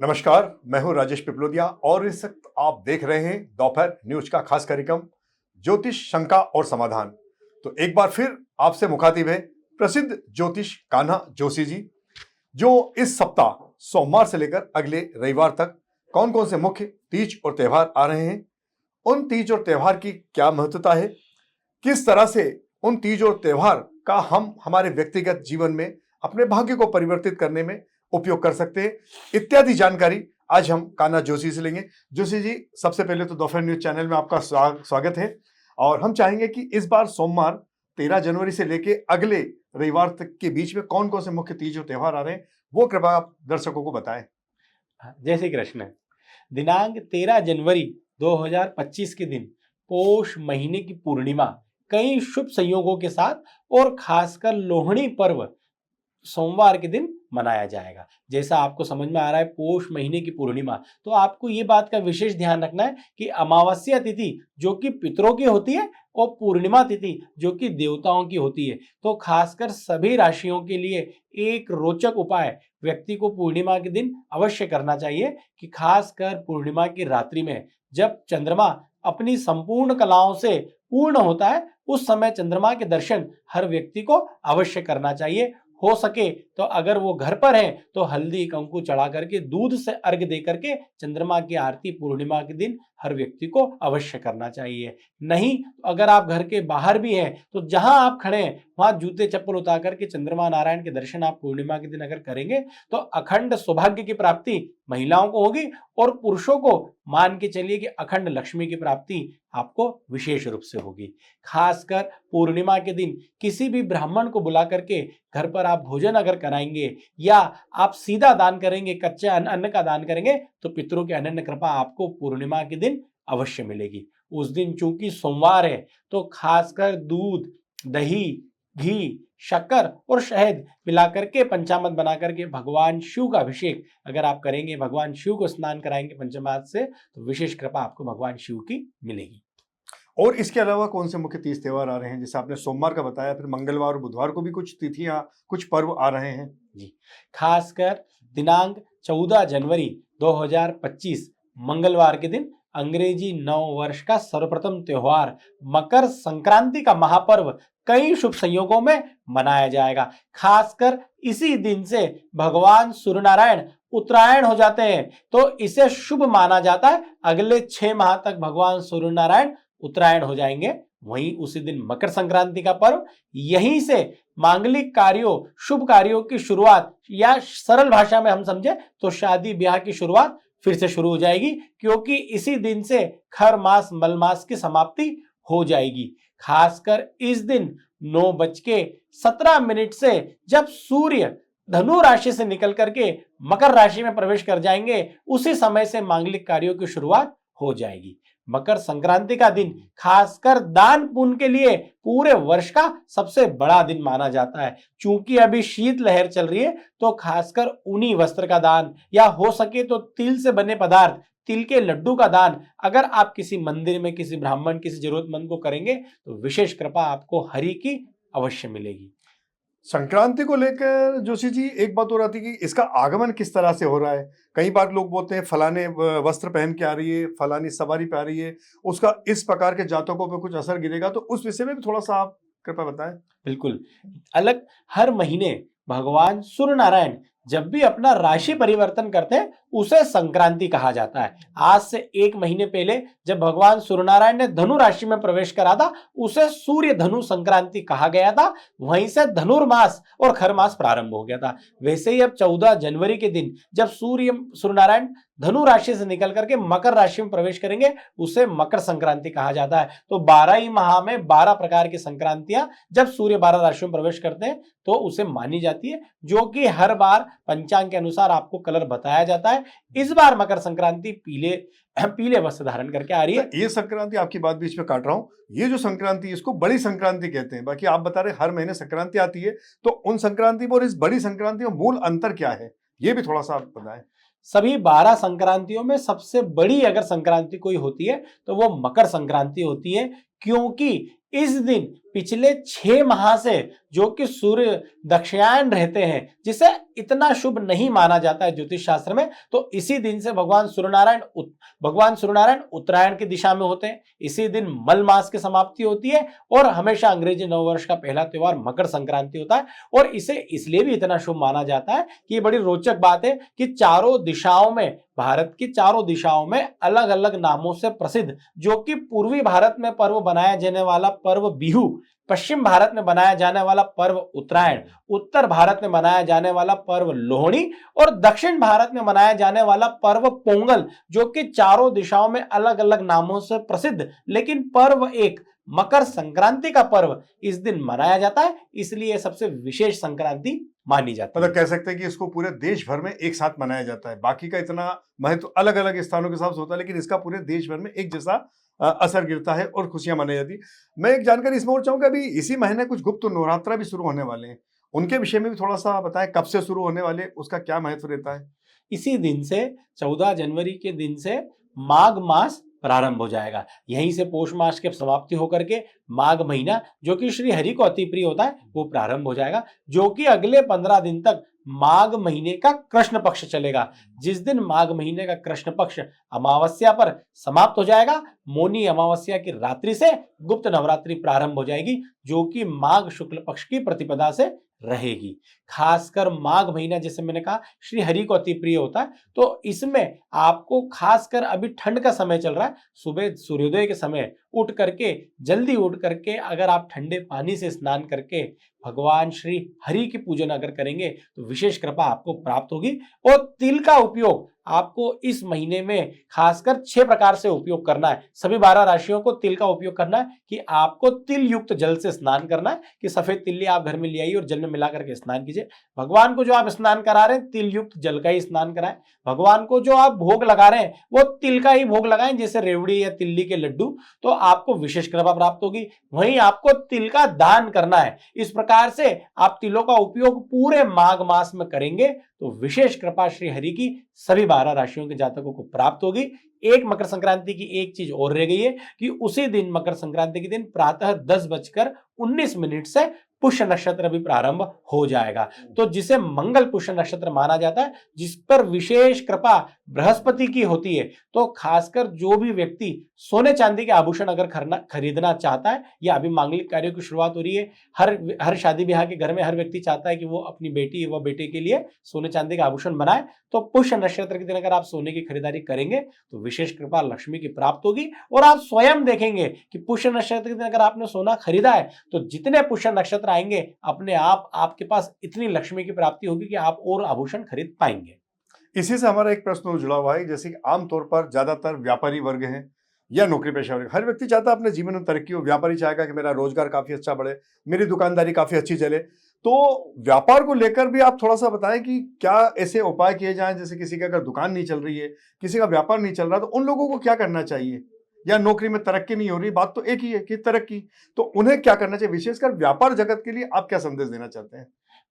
नमस्कार, मैं हूं राजेश पिपलोदिया और इस वक्त आप देख रहे हैं दोपहर न्यूज का खास कार्यक्रम ज्योतिष शंका और समाधान। तो एक बार फिर आपसे मुखातिब है प्रसिद्ध ज्योतिष कान्हा जोशी जी, जो इस सप्ताह सोमवार से लेकर अगले रविवार तक कौन कौन से मुख्य तीज और त्योहार आ रहे हैं, उन तीज और त्योहार की क्या महत्वता है, किस तरह से उन तीज और त्योहार का हम हमारे व्यक्तिगत जीवन में अपने भाग्य को परिवर्तित करने में उपयोग कर सकते हैं, इत्यादि जानकारी आज हम कान्हा जोशी से लेंगे। जोशी जी, सबसे पहले तो दोपहर न्यूज चैनल में आपका स्वागत है और हम चाहेंगे कि इस बार सोमवार 13 जनवरी से लेके अगले रविवार तक के बीच में कौन कौन से मुख्य तीज और त्योहार आ रहे हैं, वो कृपया आप दर्शकों को बताएं। जय श्री कृष्ण। दिनांक 13 जनवरी 2025 के दिन पोष महीने की पूर्णिमा कई शुभ संयोगों के साथ और खासकर लोहड़ी पर्व सोमवार के दिन मनाया जाएगा। जैसा आपको समझ में आ रहा है पोष महीने की पूर्णिमा, तो आपको ये बात का विशेष ध्यान रखना है कि अमावस्या तिथि जो कि पितरों की होती है और पूर्णिमा तिथि जो कि देवताओं की होती है। तो खासकर सभी राशियों के लिए एक रोचक उपाय व्यक्ति को पूर्णिमा के दिन अवश्य करना चाहिए कि खासकर पूर्णिमा की रात्रि में जब चंद्रमा अपनी संपूर्ण कलाओं से पूर्ण होता है, उस समय चंद्रमा के दर्शन हर व्यक्ति को अवश्य करना चाहिए। हो सके तो अगर वो घर पर है तो हल्दी कंकु चढ़ा करके दूध से अर्घ दे करके चंद्रमा की आरती पूर्णिमा के दिन हर व्यक्ति को अवश्य करना चाहिए। नहीं तो अगर आप घर के बाहर भी हैं तो जहां आप खड़े हैं वहां जूते चप्पल उतार करके चंद्रमा नारायण के दर्शन आप पूर्णिमा के दिन अगर करेंगे तो अखंड सौभाग्य की प्राप्ति महिलाओं को होगी और पुरुषों को मान के चलिए कि अखंड लक्ष्मी की प्राप्ति आपको विशेष रूप से होगी। खासकर पूर्णिमा के दिन किसी भी ब्राह्मण को बुला करके घर पर आप भोजन अगर कराएंगे या आप सीधा दान करेंगे, कच्चे अन्न का दान करेंगे, तो पितरों की अनन्य कृपा आपको पूर्णिमा के दिन अवश्य मिलेगी। उस दिन चूंकि सोमवार है तो खासकर दूध, दही, घी, शक्कर और शहद मिलाकर के पंचामृत बना करके भगवान शिव का अभिषेक अगर आप करेंगे, भगवान शिव को स्नान कराएंगे पंचामृत से, तो विशेष कृपा आपको भगवान शिव की मिलेगी। और इसके अलावा कौन से मुख्य तीज त्योहार आ रहे हैं? जैसे आपने सोमवार का बताया, फिर मंगलवार और बुधवार को भी कुछ तिथियां, कुछ पर्व आ रहे हैं जी। खासकर दिनांक 14 जनवरी 2025 मंगलवार के दिन अंग्रेजी नव वर्ष का सर्वप्रथम त्योहार मकर संक्रांति का महापर्व कई शुभ संयोगों में मनाया जाएगा। खासकर इसी दिन से भगवान सूर्य नारायण उत्तरायण हो जाते हैं, तो इसे शुभ माना जाता है। अगले 6 माह तक भगवान सूर्य नारायण उत्तरायण हो जाएंगे। वहीं उसी दिन मकर संक्रांति का पर्व, यहीं से मांगलिक कार्यों, शुभ कार्यों की शुरुआत, या सरल भाषा में हम समझे तो शादी ब्याह की शुरुआत फिर से शुरू हो जाएगी, क्योंकि इसी दिन से खर मास मल मास की समाप्ति हो जाएगी। खासकर इस दिन 9:17 से जब सूर्य धनु राशि से निकल करके मकर राशि में प्रवेश कर जाएंगे, उसी समय से मांगलिक कार्यों की शुरुआत हो जाएगी। मकर संक्रांति का दिन खासकर दान पुण्य के लिए पूरे वर्ष का सबसे बड़ा दिन माना जाता है। चूंकि अभी शीत लहर चल रही है तो खासकर ऊनी वस्त्र का दान, या हो सके तो तिल से बने पदार्थ, तिल के लड्डू का दान अगर आप किसी मंदिर में किसी ब्राह्मण, किसी जरूरतमंद को करेंगे तो विशेष कृपा आपको हरि की अवश्य मिलेगी। संक्रांति को लेकर जोशी जी एक बात हो रही थी कि इसका आगमन किस तरह से हो रहा है। कई बार लोग बोलते हैं फलाने वस्त्र पहन के आ रही है, फलानी सवारी पे आ रही है, उसका इस प्रकार के जातकों पे कुछ असर गिरेगा, तो उस विषय में भी थोड़ा सा आप कृपया बताएं। बिल्कुल। अलग हर महीने भगवान सूर्य नारायण जब भी अपना राशि परिवर्तन करते हैं उसे संक्रांति कहा जाता है। आज से 1 महीने पहले जब भगवान सूर्य नारायण ने धनु राशि में प्रवेश करा था उसे सूर्य धनु संक्रांति कहा गया था। वहीं से धनुर्मास और खरमास प्रारंभ हो गया था। वैसे ही अब 14 जनवरी के दिन जब सूर्य नारायण धनु राशि से निकल करके मकर राशि में प्रवेश करेंगे उसे मकर संक्रांति कहा जाता है। तो 12 ही माह में 12 प्रकार की संक्रांतियां जब सूर्य 12 राशियों में प्रवेश करते हैं तो उसे मानी जाती है, जो कि हर बार पंचांग के अनुसार आपको कलर बताया जाता है। इस बार मकर संक्रांति पीले वस्त्र धारण करके आ रही है। ये संक्रांति, आपकी बात बीच में काट रहा हूँ, ये जो संक्रांति इसको बड़ी संक्रांति कहते हैं। बाकी आप बता रहे हर महीने संक्रांति आती है, तो उन संक्रांति और इस बड़ी संक्रांति में मूल अंतर क्या है, ये भी थोड़ा सा आप बताएं। सभी 12 संक्रांतियों में सबसे बड़ी अगर संक्रांति कोई होती है तो वो मकर संक्रांति होती है, क्योंकि इस दिन पिछले 6 माह से जो कि सूर्य दक्षिणायन रहते हैं, जिसे इतना शुभ नहीं माना जाता है ज्योतिष शास्त्र में, तो इसी दिन से भगवान सूर्यनारायण उत्तरायण की दिशा में होते हैं। इसी दिन मल मास की समाप्ति होती है और हमेशा अंग्रेजी नववर्ष का पहला त्योहार मकर संक्रांति होता है। और इसे इसलिए भी इतना शुभ माना जाता है कि ये बड़ी रोचक बात है कि चारों दिशाओं में, भारत की चारों दिशाओं में अलग अलग नामों से प्रसिद्ध, जो कि पूर्वी भारत में पर्व बनाया जाने वाला पर्व बिहू, पश्चिम भारत में बनाया जाने वाला पर्व उत्तरायण, उत्तर भारत में मनाया जाने वाला पर्व लोहड़ी और दक्षिण भारत में मनाया जाने वाला पर्व पोंगल, जो कि चारों दिशाओं में अलग अलग नामों से प्रसिद्ध, लेकिन पर्व एक मकर संक्रांति का पर्व इस दिन मनाया जाता है, इसलिए सबसे विशेष संक्रांति मानी जाती है। मतलब कह सकते हैं कि इसको पूरे देश भर में एक साथ मनाया जाता है। बाकी का इतना महत्व अलग अलग स्थानों के हिसाब से होता है, लेकिन इसका पूरे देश भर में एक जैसा असर गिरता है और खुशियां मनाई जाती। मैं एक जानकारी इसमें और चाहूंगा, अभी इसी महीने कुछ गुप्त नवरात्रा भी शुरू होने वाले हैं, उनके विषय में भी थोड़ा सा बताएं, कब से शुरू होने वाले, उसका क्या महत्व रहता है? इसी दिन से 14 जनवरी के दिन से माघ मास प्रारंभ हो जाएगा। यहीं से पौष मास की समाप्ति होकर के माघ महीना, जो कि श्री हरि को अति प्रिय होता है, वो प्रारंभ हो जाएगा, जो कि अगले 15 दिन तक माघ महीने का कृष्ण पक्ष चलेगा। जिस दिन माघ महीने का कृष्ण पक्ष अमावस्या पर समाप्त हो जाएगा, मौनी अमावस्या की रात्रि से गुप्त नवरात्रि प्रारंभ हो जाएगी, जो कि माघ शुक्ल पक्ष की प्रतिपदा से रहेगी। खासकर माघ महीना, जैसे मैंने कहा, श्री हरि को अति प्रिय होता है, तो इसमें आपको खासकर अभी ठंड का समय चल रहा है, सुबह सूर्योदय के समय उठ करके, जल्दी उठ करके अगर आप ठंडे पानी से स्नान करके भगवान श्री हरि की पूजन अगर करेंगे तो विशेष कृपा आपको प्राप्त होगी। और तिल का उपयोग आपको इस महीने में खासकर 6 प्रकार से उपयोग करना है। सभी 12 राशियों को तिल का उपयोग करना है कि आपको तिल युक्त जल से स्नान करना है, कि सफेद तिल्ली आप घर में ले आइए और जल में मिला करके स्नान कीजिए। भगवान को जो आप स्नान करा रहे हैं, तिल युक्त जल का ही स्नान कराएं। भगवान को जो आप भोग लगा रहे हैं, वो तिल का ही भोग लगाएं, जैसे रेवड़ी या तिल्ली के लड्डू, तो आपको विशेष कृपा प्राप्त होगी। वहीं आपको तिल का दान करना है। इस प्रकार से आप तिलों का उपयोग पूरे माघ मास में करेंगे तो विशेष कृपा श्री हरि की सभी 12 राशियों के जातकों को प्राप्त होगी। एक मकर संक्रांति की एक चीज और रह गई है कि उसी दिन, मकर संक्रांति के दिन प्रातः 10:19 से पुष्य नक्षत्र भी प्रारंभ हो जाएगा, तो जिसे मंगल पुष्य नक्षत्र माना जाता है, जिस पर विशेष कृपा बृहस्पति की होती है। तो खासकर जो भी व्यक्ति सोने चांदी के आभूषण अगर खरीदना चाहता है, या अभी मांगलिक कार्यों की शुरुआत हो रही है, हर शादी ब्याह के घर में हर व्यक्ति चाहता है कि वो अपनी बेटी व बेटे के लिए सोने चांदी का आभूषण बनाए, तो पुष्य नक्षत्र के दिन अगर आप सोने की खरीदारी करेंगे तो विशेष कृपा लक्ष्मी की प्राप्त होगी। और आप स्वयं देखेंगे कि पुष्य नक्षत्र के दिन अगर आपने सोना खरीदा है, तो जितने पुष्य नक्षत्र आएंगे, अपने आप आपके पास इतनी लक्ष्मी की प्राप्ति होगी कि आप और आभूषण खरीद पाएंगे। इसी से हमारा एक प्रश्न जुड़ा हुआ है, जैसे कि आमतौर पर ज्यादातर व्यापारी वर्ग हैं या नौकरी पेशा वर्ग, हर व्यक्ति चाहता है अपने जीवन में तरक्की हो। व्यापारी चाहेगा कि मेरा रोजगार काफी अच्छा बढ़े, मेरी दुकानदारी काफी अच्छी चले। तो व्यापार को लेकर भी आप थोड़ा सा बताएं कि क्या ऐसे उपाय किए जाएं, जैसे किसी की अगर दुकान नहीं चल रही है, किसी का व्यापार नहीं चल रहा, तो उन लोगों को क्या करना चाहिए? या नौकरी में तरक्की नहीं हो रही, बात तो एक ही है कि तरक्की, तो उन्हें क्या करना चाहिए? विशेषकर व्यापार जगत के लिए आप क्या संदेश देना चाहते हैं?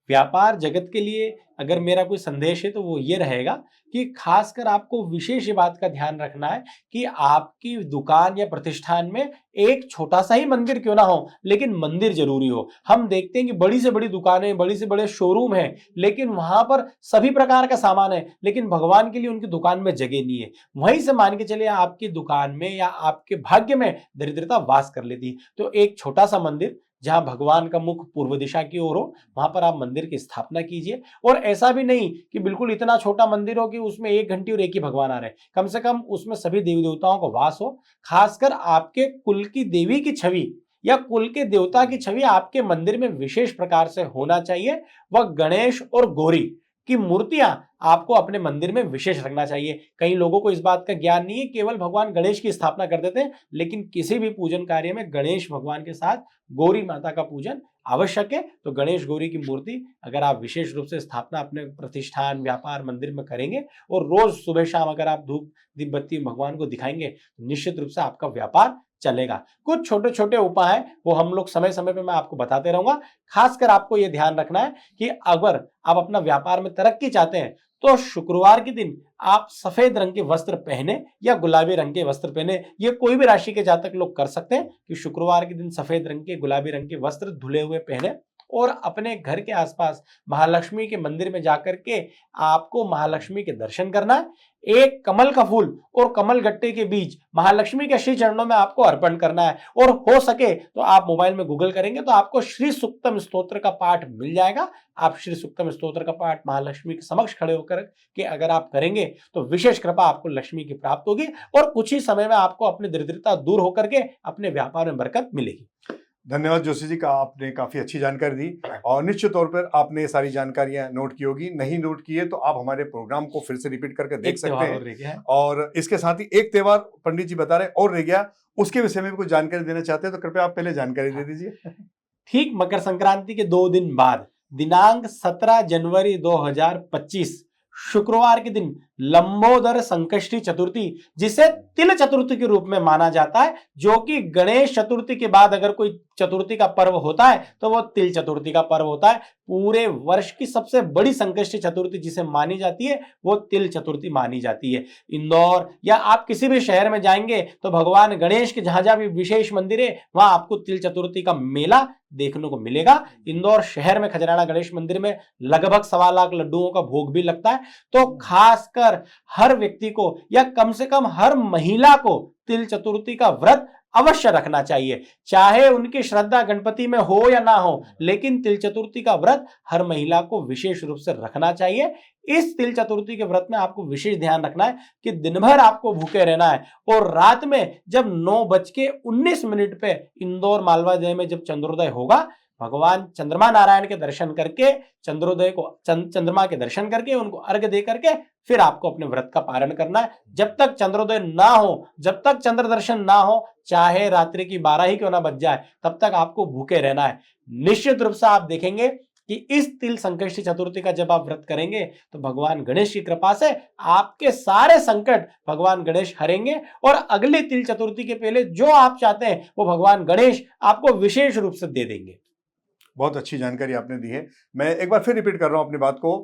व्यापार जगत के लिए अगर मेरा कोई संदेश है तो वो ये रहेगा कि खासकर आपको विशेष ये बात का ध्यान रखना है कि आपकी दुकान या प्रतिष्ठान में एक छोटा सा ही मंदिर क्यों ना हो, लेकिन मंदिर जरूरी हो। हम देखते हैं कि बड़ी से बड़ी दुकानें, बड़ी से बड़े शोरूम हैं, लेकिन वहां पर सभी प्रकार का सामान है, लेकिन भगवान के लिए उनकी दुकान में जगह नहीं है। वहीं से मान के चलिए आपकी दुकान में या आपके भाग्य में दरिद्रता वास कर लेती है। तो एक छोटा सा मंदिर जहां भगवान का मुख पूर्व दिशा की ओर हो, वहां पर आप मंदिर की स्थापना कीजिए। और ऐसा भी नहीं कि बिल्कुल इतना छोटा मंदिर हो कि उसमें एक घंटी और एक ही भगवान आ रहे, कम से कम उसमें सभी देवी देवताओं का वास हो। खासकर आपके कुल की देवी की छवि या कुल के देवता की छवि आपके मंदिर में विशेष प्रकार से होना चाहिए। वह गणेश और गौरी की मूर्तियां आपको अपने मंदिर में विशेष रखना चाहिए। कई लोगों को इस बात का ज्ञान नहीं है, केवल भगवान गणेश की स्थापना कर देते हैं, लेकिन किसी भी पूजन कार्य में गणेश भगवान के साथ गौरी माता का पूजन आवश्यक है। तो गणेश गौरी की मूर्ति अगर आप विशेष रूप से स्थापना अपने प्रतिष्ठान, व्यापार, मंदिर में करेंगे और रोज सुबह शाम अगर आप धूप दीप बत्ती भगवान को दिखाएंगे, तो निश्चित रूप से आपका व्यापार चलेगा। कुछ छोटे छोटे उपाय हैं, वो हम लोग समय समय पे मैं आपको बताते रहूंगा। खासकर आपको ये ध्यान रखना है कि अगर आप अपना व्यापार में तरक्की चाहते हैं, तो शुक्रवार के दिन आप सफेद रंग के वस्त्र पहने या गुलाबी रंग के वस्त्र पहने। ये कोई भी राशि के जातक लोग कर सकते हैं कि शुक्रवार के दिन सफेद रंग के, गुलाबी रंग के वस्त्र धुले हुए पहने और अपने घर के आसपास महालक्ष्मी के मंदिर में जाकर के आपको महालक्ष्मी के दर्शन करना है। एक कमल का फूल और कमल गट्टे के बीज महालक्ष्मी के श्री चरणों में आपको अर्पण करना है। और हो सके तो आप मोबाइल में गूगल करेंगे तो आपको श्री सूक्तम स्तोत्र का पाठ मिल जाएगा। आप श्री सूक्तम स्तोत्र का पाठ महालक्ष्मी के समक्ष खड़े होकर के अगर आप करेंगे तो विशेष कृपा आपको लक्ष्मी की प्राप्त होगी और कुछ ही समय में आपको अपनी दरिद्रता दूर होकर के अपने व्यापार में बरकत मिलेगी। धन्यवाद जोशी जी का, आपने काफी अच्छी जानकारी दी और निश्चित तौर पर आपने ये सारी जानकारियां नोट की होगी। नहीं नोट की है तो आप हमारे प्रोग्राम को फिर से रिपीट करके देख सकते हैं। और इसके साथ ही एक त्योहार पंडित जी बता रहे और रह गया, उसके विषय में भी कुछ जानकारी देना चाहते हैं तो कृपया आप पहले जानकारी दे दीजिए। ठीक मकर संक्रांति के 2 दिन बाद दिनांक 17 जनवरी 2025 शुक्रवार के दिन लंबोदर संकष्टी चतुर्थी, जिसे तिल चतुर्थी के रूप में माना जाता है, जो कि गणेश चतुर्थी के बाद अगर कोई चतुर्थी का पर्व होता है तो वो तिल चतुर्थी का पर्व होता है। पूरे वर्ष की सबसे बड़ी संकष्टी चतुर्थी जिसे मानी जाती है वो तिल चतुर्थी मानी जाती है। इंदौर या आप किसी भी शहर में जाएंगे तो भगवान गणेश के जहां जहां भी विशेष मंदिर है वहां आपको तिल चतुर्थी का मेला देखने को मिलेगा। इंदौर शहर में खजराना गणेश मंदिर में लगभग 1.25 लाख लड्डुओं का भोग भी लगता है। तो खासकर हर व्यक्ति को या कम से कम हर महिला को तिल चतुर्थी का व्रत अवश्य रखना चाहिए। चाहे उनकी श्रद्धा गणपति में हो या ना हो, लेकिन तिल चतुर्थी का व्रत हर महिला को विशेष रूप से रखना चाहिए। इस तिल चतुर्थी के व्रत में आपको विशेष ध्यान रखना है कि दिन भर आपको भूखे रहना है और रात में जब 9:19 पे इंदौर मालवा में जब चंद्रोदय होगा, भगवान चंद्रमा नारायण के दर्शन करके चंद्रोदय को चंद्रमा के दर्शन करके उनको अर्घ्य दे करके फिर आपको अपने व्रत का पारण करना है। जब तक चंद्रोदय ना हो, जब तक चंद्र दर्शन ना हो, चाहे रात्रि की 12 ही क्यों ना बज जाए, तब तक आपको भूखे रहना है। निश्चित रूप से आप देखेंगे कि इस तिल संकष्टी चतुर्थी का जब आप व्रत करेंगे तो भगवान गणेश की कृपा से आपके सारे संकट भगवान गणेश हरेंगे और अगले तिल चतुर्थी के पहले जो आप चाहते हैं वो भगवान गणेश आपको विशेष रूप से दे देंगे। बहुत अच्छी जानकारी आपने दी है। मैं एक बार फिर रिपीट कर रहा हूं अपनी बात को,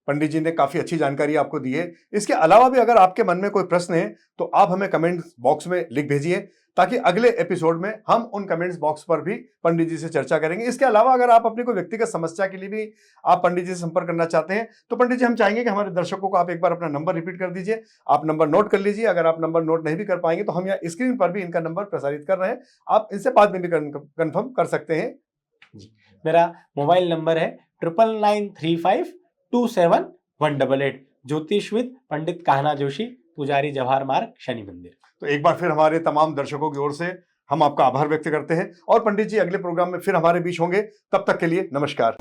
पंडित जी ने काफी अच्छी जानकारी आपको दी है। इसके अलावा भी अगर आपके मन में कोई प्रश्न है तो आप हमें कमेंट बॉक्स में लिख भेजिए ताकि अगले एपिसोड में हम उन कमेंट्स बॉक्स पर भी पंडित जी से चर्चा करेंगे। इसके अलावा अगर आप अपनी कोई व्यक्तिगत समस्या के लिए भी आप पंडित जी से संपर्क करना चाहते हैं तो पंडित जी हम चाहेंगे कि हमारे दर्शकों को आप एक बार अपना नंबर रिपीट कर दीजिए। आप नंबर नोट कर लीजिए। अगर आप नंबर नोट नहीं भी कर पाएंगे तो हम यहाँ स्क्रीन पर भी इनका नंबर प्रसारित कर रहे हैं, आप इनसे बाद में भी कन्फर्म कर सकते हैं। मेरा मोबाइल नंबर है 9993527188। ज्योतिषविद पंडित कान्हा जोशी, पुजारी जवाहर मार्ग, शनि मंदिर। तो एक बार फिर हमारे तमाम दर्शकों की ओर से हम आपका आभार व्यक्त करते हैं और पंडित जी अगले प्रोग्राम में फिर हमारे बीच होंगे। तब तक के लिए नमस्कार।